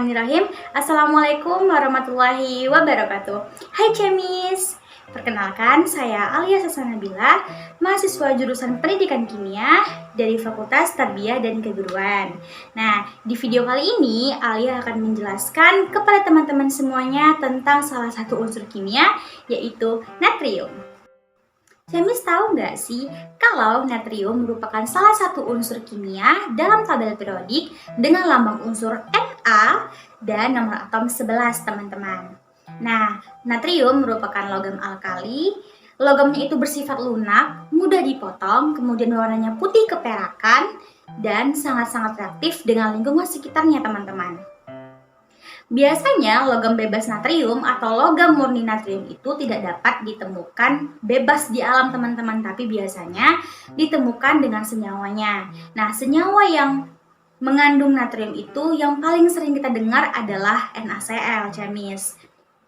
Bismillahirrahmanirrahim. Assalamualaikum warahmatullahi wabarakatuh. Hai Cemis, perkenalkan saya Alia Sasanabila, mahasiswa jurusan Pendidikan Kimia dari Fakultas Tarbiyah dan Keguruan. Nah, di video kali ini Alia akan menjelaskan kepada teman-teman semuanya tentang salah satu unsur kimia, yaitu natrium. Cemis tahu nggak sih kalau natrium merupakan salah satu unsur kimia dalam tabel periodik dengan lambang unsur Na dan nomor atom 11, teman-teman. Nah, natrium merupakan logam alkali. Logamnya itu bersifat lunak, mudah dipotong, kemudian warnanya putih keperakan, dan sangat-sangat reaktif dengan lingkungan sekitarnya, teman-teman. Biasanya logam bebas natrium atau logam murni natrium itu tidak dapat ditemukan bebas di alam, teman-teman, tapi biasanya ditemukan dengan senyawanya. Nah, senyawa yang mengandung natrium itu yang paling sering kita dengar adalah NaCl, Cemis.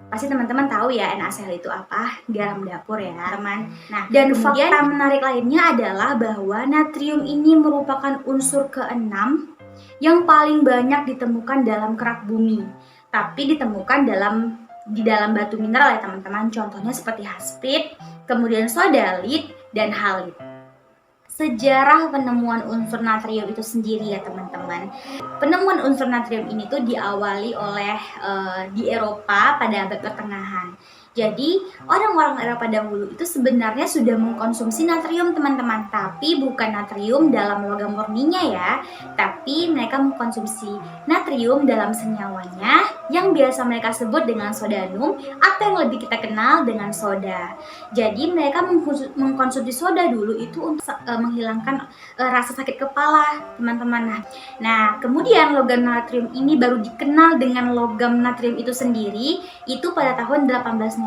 Pasti teman-teman tahu ya NaCl itu apa, garam dapur ya, teman. Nah, dan fakta menarik lainnya adalah bahwa natrium ini merupakan unsur keenam yang paling banyak ditemukan dalam kerak bumi, tapi ditemukan di dalam batu mineral ya, teman-teman. Contohnya seperti haspit, kemudian sodalit, dan halit. Sejarah penemuan unsur natrium itu sendiri ya, teman-teman. Penemuan unsur natrium ini tuh diawali oleh di Eropa pada abad pertengahan. Jadi orang-orang Eropa dahulu itu sebenarnya sudah mengkonsumsi natrium, teman-teman, tapi bukan natrium dalam logam murninya ya, tapi mereka mengkonsumsi natrium dalam senyawanya yang biasa mereka sebut dengan sodanum atau yang lebih kita kenal dengan soda. Jadi mereka mengkonsumsi soda dulu itu untuk menghilangkan rasa sakit kepala, teman-teman. Nah, kemudian logam natrium ini baru dikenal dengan logam natrium itu sendiri itu pada tahun 1807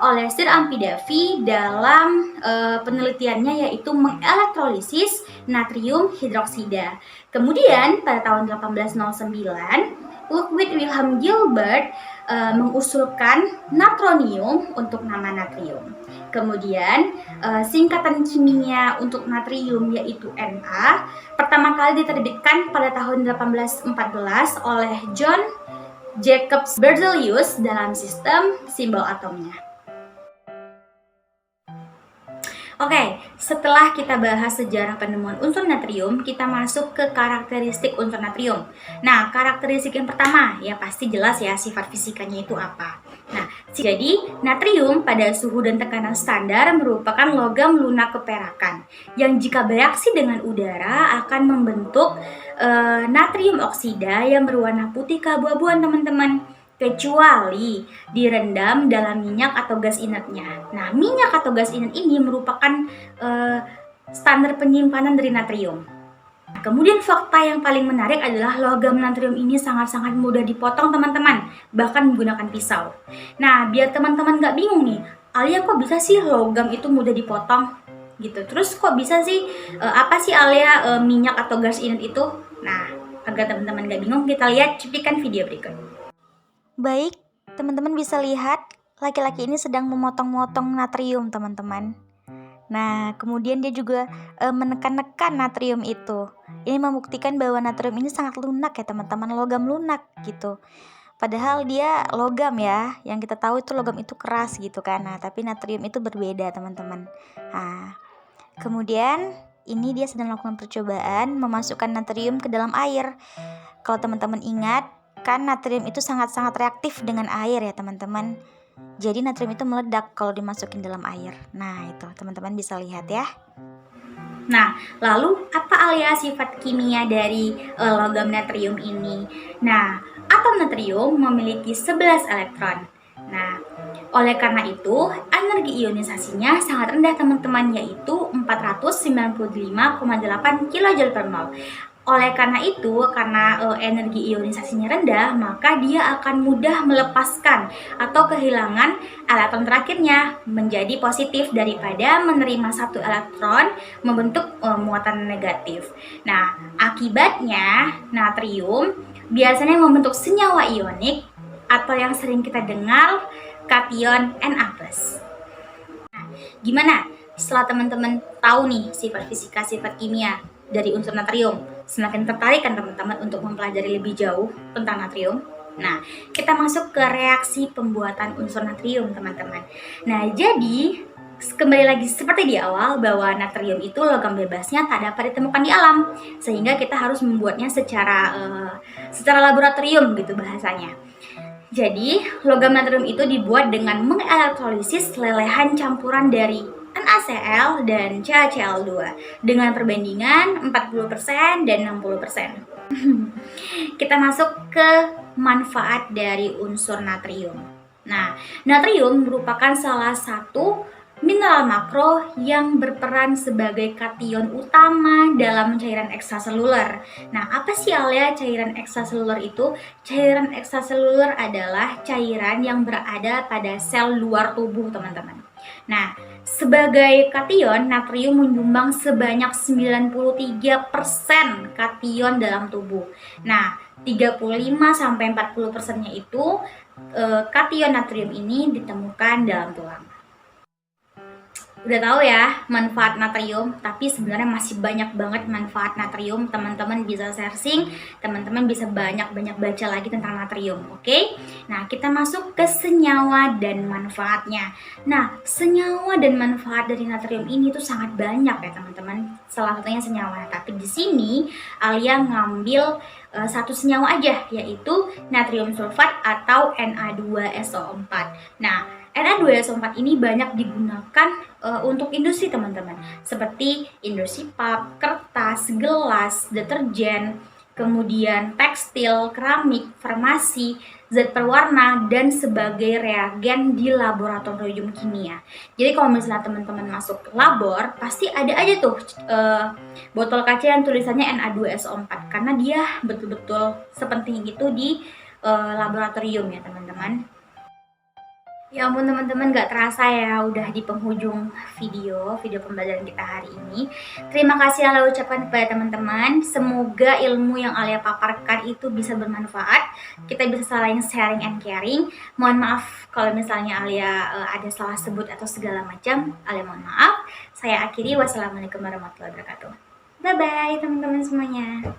oleh Sir Amfidavi dalam penelitiannya, yaitu mengelektrolisis natrium hidroksida. Kemudian pada tahun 1809 Ludwig Wilhelm Gilbert mengusulkan natronium untuk nama natrium. Kemudian singkatan kimia untuk natrium yaitu Na pertama kali diterbitkan pada tahun 1814 oleh John Jacobs Berzelius dalam sistem simbol atomnya. Oke, setelah kita bahas sejarah penemuan unsur natrium, kita masuk ke karakteristik unsur natrium. Nah, karakteristik yang pertama, ya pasti jelas ya sifat fisikanya itu apa. Nah, jadi natrium pada suhu dan tekanan standar merupakan logam lunak keperakan yang jika bereaksi dengan udara akan membentuk natrium oksida yang berwarna putih keabu-abuan, teman-teman, kecuali direndam dalam minyak atau gas inertnya. Nah, minyak atau gas inert ini merupakan standar penyimpanan dari natrium. Kemudian fakta yang paling menarik adalah logam natrium ini sangat-sangat mudah dipotong, teman-teman, bahkan menggunakan pisau. Nah, biar teman-teman nggak bingung nih, Alia kok bisa sih logam itu mudah dipotong gitu? Terus kok bisa sih apa sih Alia minyak atau gas inert itu? Nah, agar teman-teman nggak bingung, kita lihat cuplikan video berikut. Baik, teman-teman bisa lihat laki-laki ini sedang memotong-motong natrium, teman-teman. Nah, kemudian dia juga menekan-nekan natrium itu. Ini membuktikan bahwa natrium ini sangat lunak ya, teman-teman, logam lunak gitu. Padahal dia logam ya, yang kita tahu itu logam itu keras gitu kan. Nah, tapi natrium itu berbeda, teman-teman. Nah, kemudian ini dia sedang melakukan percobaan memasukkan natrium ke dalam air. Kalau teman-teman ingat, kan natrium itu sangat-sangat reaktif dengan air ya, teman-teman. Jadi natrium itu meledak kalau dimasukin dalam air. Nah, itu teman-teman bisa lihat ya. Nah, lalu apa Alia sifat kimia dari logam natrium ini? Nah, atom natrium memiliki 11 elektron. Nah, oleh karena itu, energi ionisasinya sangat rendah, teman-teman, yaitu 495,8 kJ/mol. Oleh karena itu, karena energi ionisasinya rendah, maka dia akan mudah melepaskan atau kehilangan elektron terakhirnya menjadi positif daripada menerima satu elektron membentuk muatan negatif. Nah, akibatnya natrium biasanya membentuk senyawa ionik atau yang sering kita dengar kation Na+. Nah, gimana? Setelah teman-teman tahu nih sifat fisika, sifat kimia dari unsur natrium, Semakin tertarik kan teman-teman untuk mempelajari lebih jauh tentang natrium? Nah, kita masuk ke reaksi pembuatan unsur natrium, teman-teman. Nah, jadi kembali lagi seperti di awal bahwa natrium itu logam bebasnya tak dapat ditemukan di alam, sehingga kita harus membuatnya secara laboratorium gitu bahasanya. Jadi, logam natrium itu dibuat dengan mengelektrolisis lelehan campuran dari NaCl dan CaCl2 dengan perbandingan 40% dan 60%. Kita masuk ke manfaat dari unsur natrium. Nah, natrium merupakan salah satu mineral makro yang berperan sebagai kation utama dalam cairan ekstraseluler. Nah, apa sih Alia cairan ekstraseluler itu? Cairan ekstraseluler adalah cairan yang berada pada sel luar tubuh, teman-teman. Nah, sebagai kation, natrium menyumbang sebanyak 93% kation dalam tubuh. Nah, 35-40%-nya itu kation natrium ini ditemukan dalam tulang. Udah tahu ya manfaat natrium, tapi sebenarnya masih banyak banget manfaat natrium. Teman-teman bisa searching, teman-teman bisa banyak-banyak baca lagi tentang natrium, oke? Nah, kita masuk ke senyawa dan manfaatnya. Nah, senyawa dan manfaat dari natrium ini tuh sangat banyak ya teman-teman. Salah satunya senyawa. Tapi di sini Alia ngambil satu senyawa aja, yaitu natrium sulfat atau Na2SO4. Nah, Na2SO4 ini banyak digunakan untuk industri, teman-teman, seperti industri pulp, kertas, gelas, deterjen, kemudian tekstil, keramik, farmasi, zat perwarna, dan sebagai reagen di laboratorium kimia. Jadi kalau misalnya teman-teman masuk ke labor, pasti ada aja tuh botol kaca yang tulisannya Na2SO4, karena dia betul-betul sepenting itu di laboratorium ya teman-teman. Ya ampun teman-teman, gak terasa ya udah di penghujung video pembelajaran kita hari ini. Terima kasih yang Alia ucapkan kepada teman-teman. Semoga ilmu yang Alia paparkan itu bisa bermanfaat. Kita bisa saling sharing and caring. Mohon maaf kalau misalnya Alia ada salah sebut atau segala macam. Alia mohon maaf. Saya akhiri, wassalamualaikum warahmatullahi wabarakatuh. Bye-bye teman-teman semuanya.